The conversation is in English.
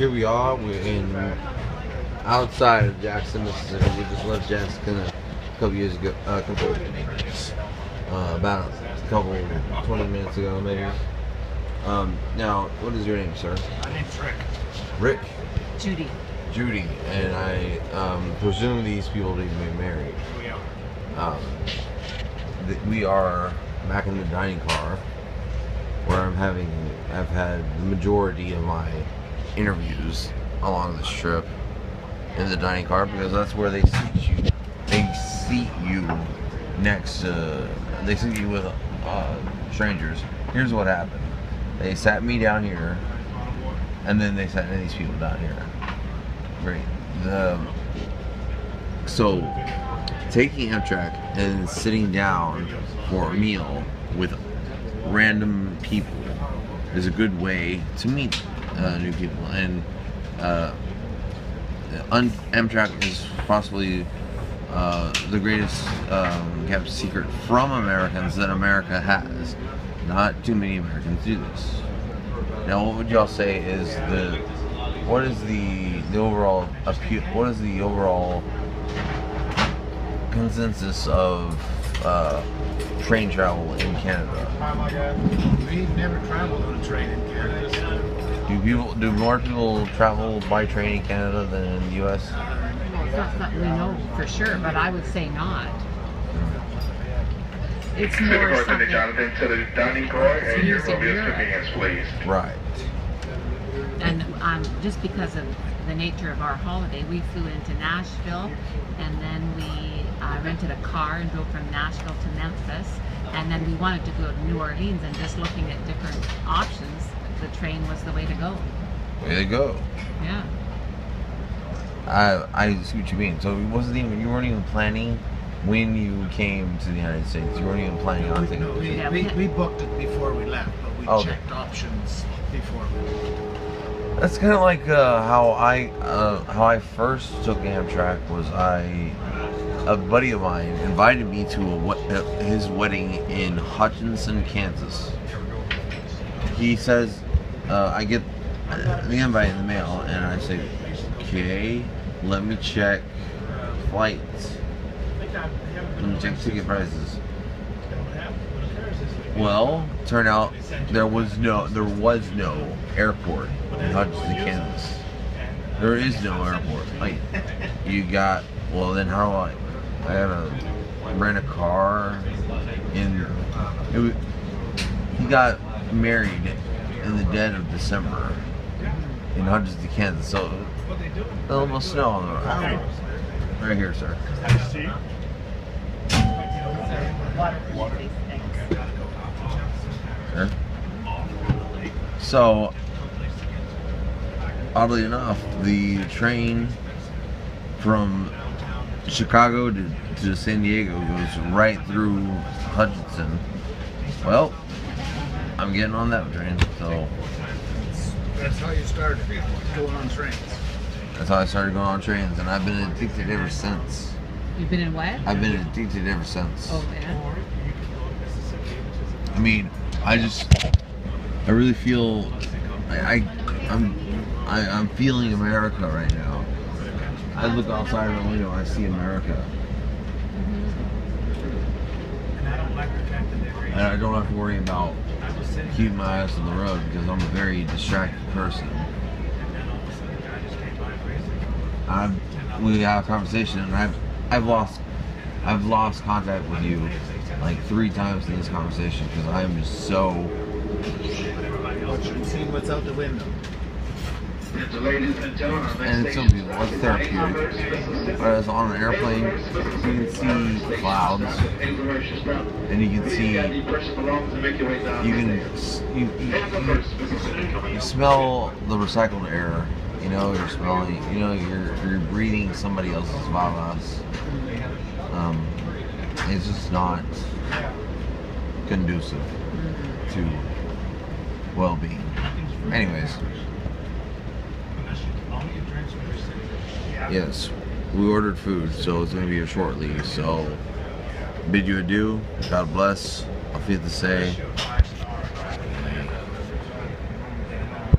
Here we are. We're in outside of Jackson, Mississippi. We just left Jackson a couple years ago. About a couple 20 minutes ago, maybe. Now, what is your name, sir? My name's Rick. Rick. Judy. Judy, and I presume these people need to be married. We are. We are back in the dining car, where I've had the majority of my interviews along this trip in the dining car, because that's where they seat you. They seat you next to. They seat you with strangers. Here's what happened. They sat me down here, and then they sat these people down here. Great. So taking Amtrak and sitting down for a meal with random people is a good way to meet new people, and Amtrak is possibly the greatest kept secret from Americans that America has. Not too many Americans do this. Now, what would y'all say is what is the overall appeal? What is the overall consensus of train travel in Canada? We've never traveled on a train in Canada. So. Do more people travel by train in Canada than in the U.S.? Well, it's not something we know for sure, but I would say not. It's more something. Jonathan, to the dining car and your obvious convenience, please. Right. And just because of the nature of our holiday, we flew into Nashville, and then we rented a car and drove from Nashville to Memphis, and then we wanted to go to New Orleans, and just looking at different options, the train was the way to go. Way to go. Yeah. I see what you mean. So you weren't even planning when you came to the United States. You weren't even planning on taking it. We booked it before we left, but we checked options before we left. That's kind of like how I first took Amtrak. Was a buddy of mine invited me to his wedding in Hutchinson, Kansas. He says, I get the invite in the mail, and I say, okay, let me check flights. Let me check ticket prices. Well, turned out there was no airport in Hutchinson, Kansas. There is no airport. Like, then how do I gotta rent a car he got married in the dead of December in Hutchinson, Kansas, so a little snow on the road. Right here, sir. Sure. So, oddly enough, the train from Chicago to San Diego goes right through Hutchinson. Well, I'm getting on that train, so. That's how you started going on trains. That's how I started going on trains, and I've been addicted ever since. You've been in what? I've been addicted ever since. Oh, yeah. I mean, I really feel, I'm feeling America right now. I look outside of the window, I see America. And I don't have to worry about keeping my eyes on the road, because I'm a very distracted person. We have a conversation, and I've lost contact with you like 3 times in this conversation, because I am just so. See what's out the window. And it's so beautiful. It's therapeutic. Whereas on an airplane, you can see clouds, and you can see, you smell the recycled air. You know, you're smelling. You know, you're breathing somebody else's biomass. It's just not conducive to well-being. Anyways. Yes, we ordered food, so it's going to be here shortly. So, bid you adieu. God bless. Auf Wiedersehen.